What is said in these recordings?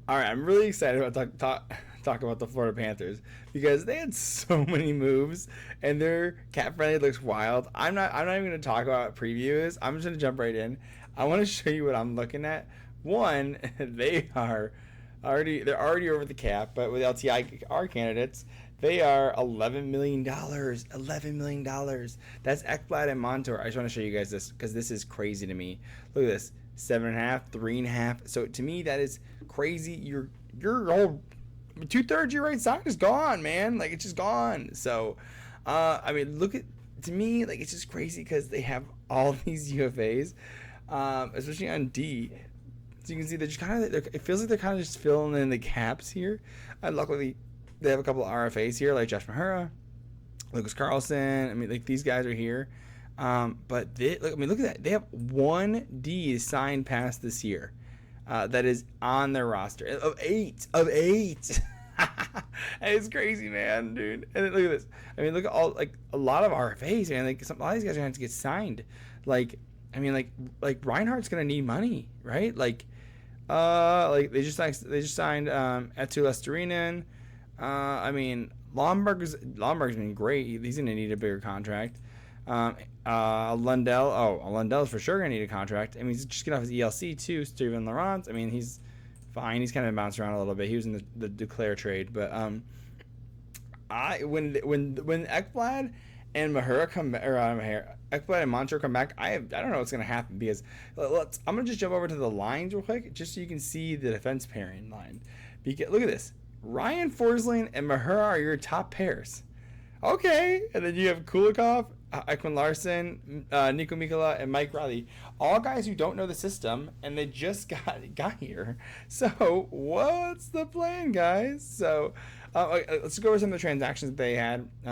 All right, I'm really excited about talk about the Florida Panthers because they had so many moves and their cap friendly looks wild. I'm not even going to talk about previews. I'm just going to jump right in. I want to show you what I'm looking at. One, they're already over the cap, but with LTIR candidates, they are $11 million. $11 million. That's Ekblad and Montour. I just want to show you guys this because this is crazy to me. Look at this. 7.5, 3.5. So to me, that is crazy. Your whole 2/3 your right side is gone, man. Like it's just gone. So, I mean, look at to me like it's just crazy because they have all these UFAs, especially on D. So you can see they're just kind of. It feels like they're kind of just filling in the gaps here. And luckily, they have a couple of RFAs here like Josh Mahura, Lucas Carlson. I mean, like these guys are here. But look at that. They have one D signed past this year that is on their roster of eight. It's crazy, man, dude. And look at this. I mean, look at all like a lot of RFAs, man. Like a lot of these guys are going to have to get signed. Like, I mean, like Reinhardt's going to need money, right? Like they just signed Etu Lestarinen. Lombard's been great. He's going to need a bigger contract. Lundell's for sure gonna need a contract. I mean, he's just getting off his ELC too. Steven Laurent. I mean, he's fine. He's kind of bounced around a little bit. He was in the Duclair trade, but when Ekblad and Mahura come back, Ekblad and Montour come back, I don't know what's gonna happen because I'm gonna just jump over to the lines real quick just so you can see the defense pairing line. Look at this. Ryan Forsling and Mahura are your top pairs. Okay, and then you have Kulikov, Ekman Larson, Nico Mikkola, and Mike Riley. All guys who don't know the system, and they just got here. So, what's the plan, guys? So, let's go over some of the transactions that they had. They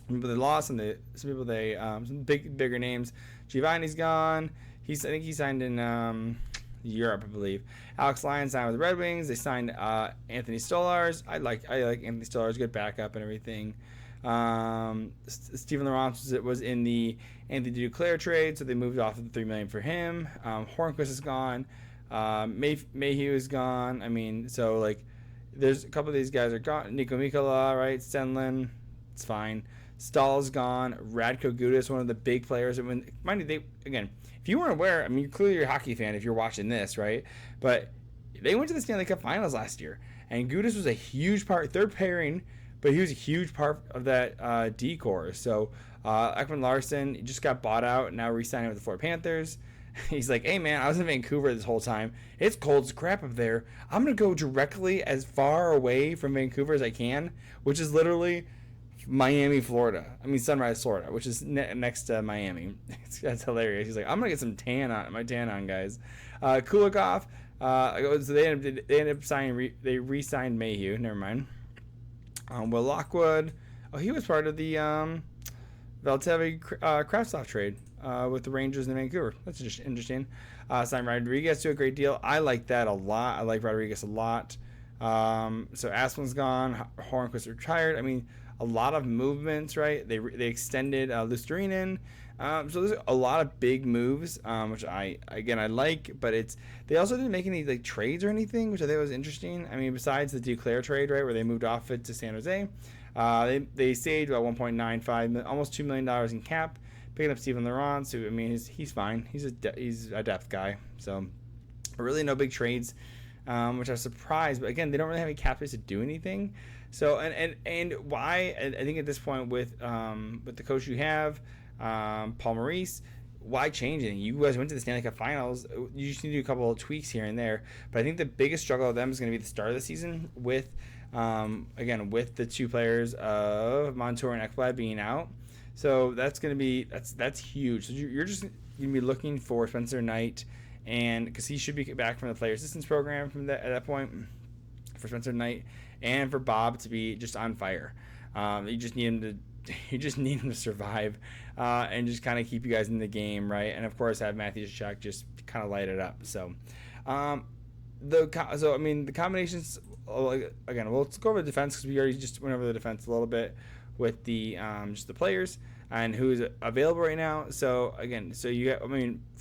lost, and some bigger names. Giovanni's gone. I think he signed in Europe, I believe. Alex Lyon signed with the Red Wings. They signed Anthony Stolarz. I like Anthony Stolarz, good backup and everything. Steven Laurent was in the Anthony Duclair trade, so they moved off of the $3 million for him. Hornquist is gone. Mayhew is gone. I mean, so like, there's a couple of these guys are gone. Nico Mikkola, right? Stenlin, it's fine. Stahl's gone. Radko Gudas, one of the big players. Mind you, if you weren't aware, I mean, you're clearly a hockey fan if you're watching this, right? But they went to the Stanley Cup Finals last year, and Gudas was a huge part, third pairing, but he was a huge part of that D core. So Ekman Larson just got bought out, now re-signing with the Florida Panthers. He's like, hey man, I was in Vancouver this whole time. It's cold as crap up there. I'm going to go directly as far away from Vancouver as I can, which is literally Miami, Florida. I mean, Sunrise, Florida, which is next to Miami. That's hilarious. He's like, I'm going to get some my tan on, guys. Kulikov, so they ended up signing, they re-signed Mayhew. Never mind. Will Lockwood, he was part of the Valtteri Kravtsov trade with the Rangers in Vancouver. That's just interesting. Signed Rodriguez to a great deal. I like that a lot. I like Rodriguez a lot. So Asplund's gone. Hornquist retired. I mean, a lot of movements, right? They extended Lusterinen. So there's a lot of big moves, which I like, but they also didn't make any like trades or anything, which I think was interesting. I mean, besides the Duclair trade, right, where they moved off it to San Jose, they saved about $1.95, almost $2 million in cap, picking up Steven Laurent. So I mean, he's fine. He's a depth guy. So really no big trades. Which I was surprised, but again, they don't really have any cap space to do anything. So and why I think at this point with the coach you have, Paul Maurice, why change anything? You guys went to the Stanley Cup Finals. You just need to do a couple of tweaks here and there. But I think the biggest struggle of them is going to be the start of the season with with the two players of Montour and Ekblad being out. So that's going to be that's huge. So you're just going to be looking for Spencer Knight. And because he should be back from the player assistance program at that point for Spencer Knight, and for Bob to be just on fire. You just need him to survive and just kind of keep you guys in the game, right? And of course have Matthew Tkachuk just kind of light it up. So the combinations again. Well, let's go over the defense because we already just went over the defense a little bit with the just the players and who's available right now. So again, you got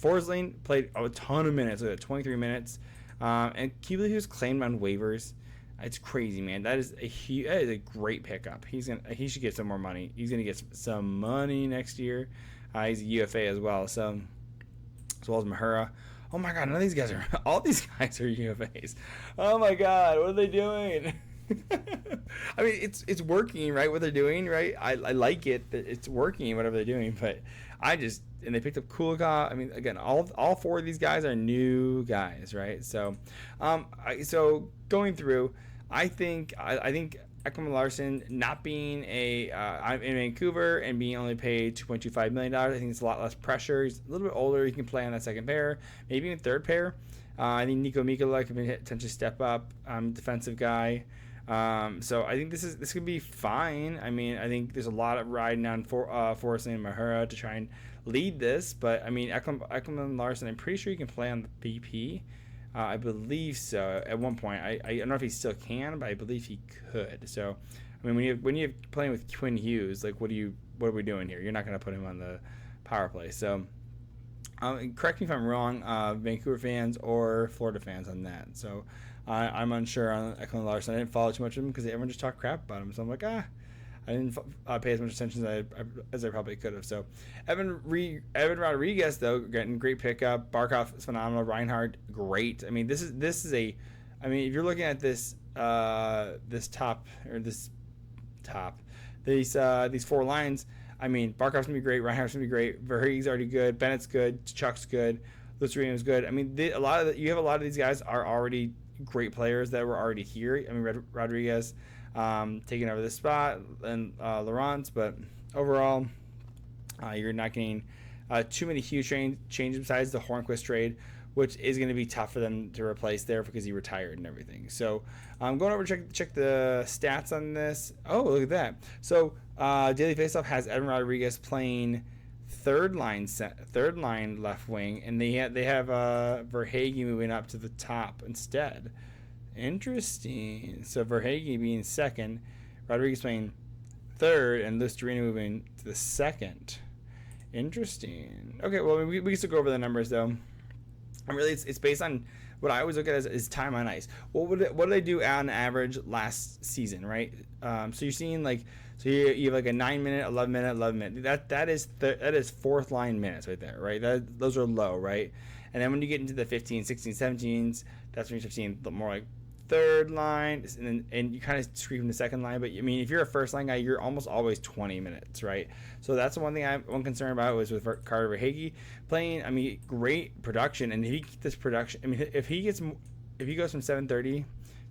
Forsling played a ton of minutes, like 23 minutes. And can you believe he was claimed on waivers? It's crazy, man. That is a great pickup. He should get some more money. He's gonna get some money next year. He's a UFA as well, so as well as Mahura. Oh my God, none of these guys are. All these guys are UFAs. Oh my God, what are they doing? I mean, it's working, right? What they're doing, right? I like it. That it's working, whatever they're doing. But and they picked up Kulikov. I mean, again, all four of these guys are new guys, right? So, so going through, I think Ekman Larson not being in Vancouver and being only paid $2.25 million, I think it's a lot less pressure. He's a little bit older. He can play on that second pair, maybe even third pair. I think Nico Mikula can potentially step up, defensive guy. So I think this could be fine. I mean, I think there's a lot of riding on Forrest and Mahura to try and lead this, but I mean, Ekman Larson, I'm pretty sure he can play on the BP. I believe so. At one point, I don't know if he still can, but I believe he could. So, I mean, when you're playing with Quinn Hughes, like, what are we doing here? You're not going to put him on the power play. So, correct me if I'm wrong, Vancouver fans or Florida fans on that. So, I'm unsure on Ekman Larson. I didn't follow too much of him because everyone just talked crap about him. So I'm like, I didn't pay as much attention as I probably could have. So Evan Rodriguez, though, getting great pickup. Barkov is phenomenal. Reinhardt, great. I mean, this is I mean, if you're looking at these four lines, I mean, Barkov's gonna be great. Reinhardt's gonna be great. Verheege's already good. Bennett's good. Chuck's good. Lucerino's good. I mean, you have a lot of these guys are already great players that were already here. I mean, Rodriguez taking over this spot and Laurent, but overall, you're not getting too many huge changes besides the Hornquist trade, which is going to be tough for them to replace there because he retired and everything. So I'm going over to check the stats on this. Oh, look at that. So Daily Faceoff has Evan Rodriguez playing third line left wing, and they have Verheege moving up to the top instead. Interesting. So Verheege being second, Rodriguez playing third, and Lusterino moving to the second. Interesting. Okay, well, we can still go over the numbers though. And really, it's based on what I always look at as time on ice. What did they do on average last season, right? So you're seeing you have like a 9 minute, 11 minute, 11 minute. That is fourth line minutes right there, right? Those are low, right? And then when you get into the 15, 16, 17s, that's when you're seeing more like third line, and you kind of scream from the second line. But I mean, if you're a first line guy, you're almost always 20 minutes, right? So that's the one thing I'm concerned about was with Carter Verheege playing. I mean, great production, and if he gets this production, I mean, if he goes from 7:30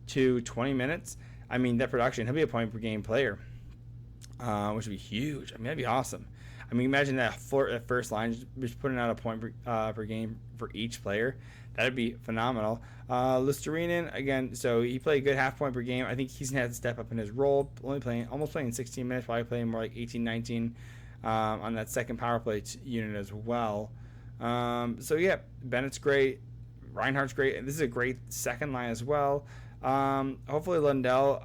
to 20 minutes, I mean, that production, he'll be a point per game player, which would be huge. I mean, that'd be awesome. I mean, imagine that first line just putting out a point per game for each player. That'd be phenomenal. Lusterinen, again, so he played a good half point per game. I think he's going to have to step up in his role, almost playing 16 minutes, probably playing more like 18, 19 on that second power play unit as well. So, yeah, Bennett's great. Reinhardt's great. This is a great second line as well. Hopefully Lundell,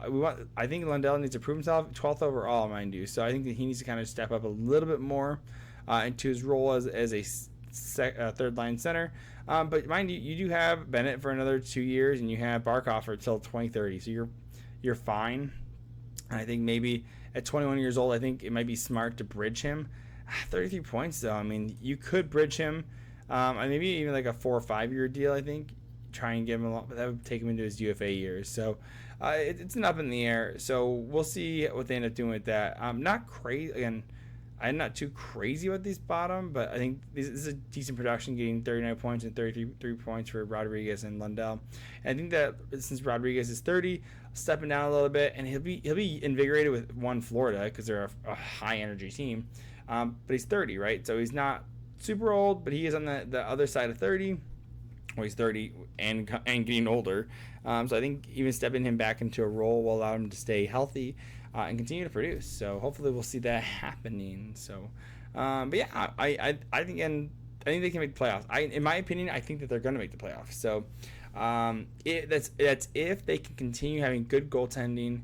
I think Lundell needs to prove himself, 12th overall, mind you. So I think that he needs to kind of step up a little bit more into his role as a third line center. But mind you, you do have Bennett for another 2 years, and you have Barkov until 2030. So you're fine. I think maybe at 21 years old, I think it might be smart to bridge him. 33 points though. I mean, you could bridge him. Maybe even like a 4 or 5 year deal. I think. Try and give him a lot, but that would take him into his UFA years. So it's an up in the air. So we'll see what they end up doing with that. Not crazy. Again, I'm not too crazy about these bottom, but I think this is a decent production, getting 39 points and 33 points for Rodriguez and Lundell. And I think that since Rodriguez is 30, stepping down a little bit, and he'll be invigorated with Florida because they're a high energy team. But he's 30, right? So he's not super old, but he is on the other side of 30. Well, he's 30 and getting older. So I think even stepping him back into a role will allow him to stay healthy and continue to produce. So hopefully we'll see that happening. So, but yeah, I think they can make the playoffs. In my opinion, I think that they're going to make the playoffs. So that's if they can continue having good goaltending,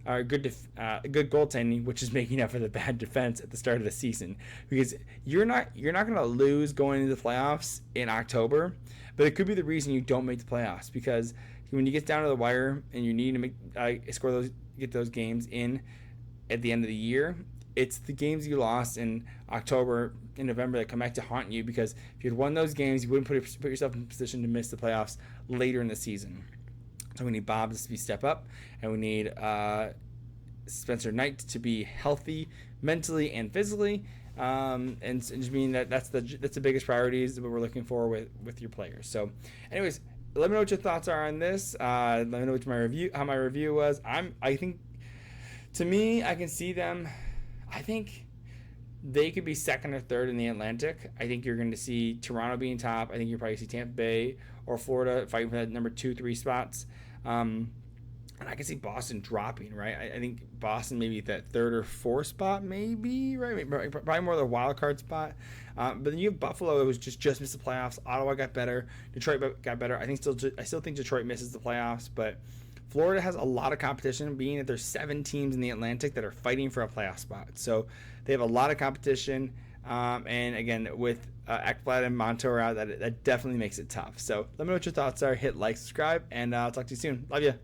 good goaltending, which is making up for the bad defense at the start of the season. Because you're not going to lose going into the playoffs in October, but it could be the reason you don't make the playoffs. Because when you get down to the wire and you need to get those games in at the end of the year, it's the games you lost in October and November that come back to haunt you. Because if you had won those games, you wouldn't put yourself in a position to miss the playoffs later in the season. So we need Bob to step up, and we need Spencer Knight to be healthy mentally and physically, and just mean that's the biggest priorities that we're looking for with your players. So, anyways, let me know what your thoughts are on this. Let me know how my review was. I think, to me, I can see them. I think they could be second or third in the Atlantic. I think you're going to see Toronto being top. I think you'll probably see Tampa Bay or Florida fighting for that number 2, 3 spots. And I can see Boston dropping, right? I think Boston maybe that 3rd or 4th spot, maybe, right? Probably more of the wild card spot. But then you have Buffalo, who was just missed the playoffs. Ottawa got better. Detroit got better. I still think Detroit misses the playoffs, but Florida has a lot of competition, being that there's 7 teams in the Atlantic that are fighting for a playoff spot. So they have a lot of competition. And again, with Ekblad and Montour out, that definitely makes it tough. So let me know what your thoughts are. Hit like, subscribe, and I'll talk to you soon. Love you.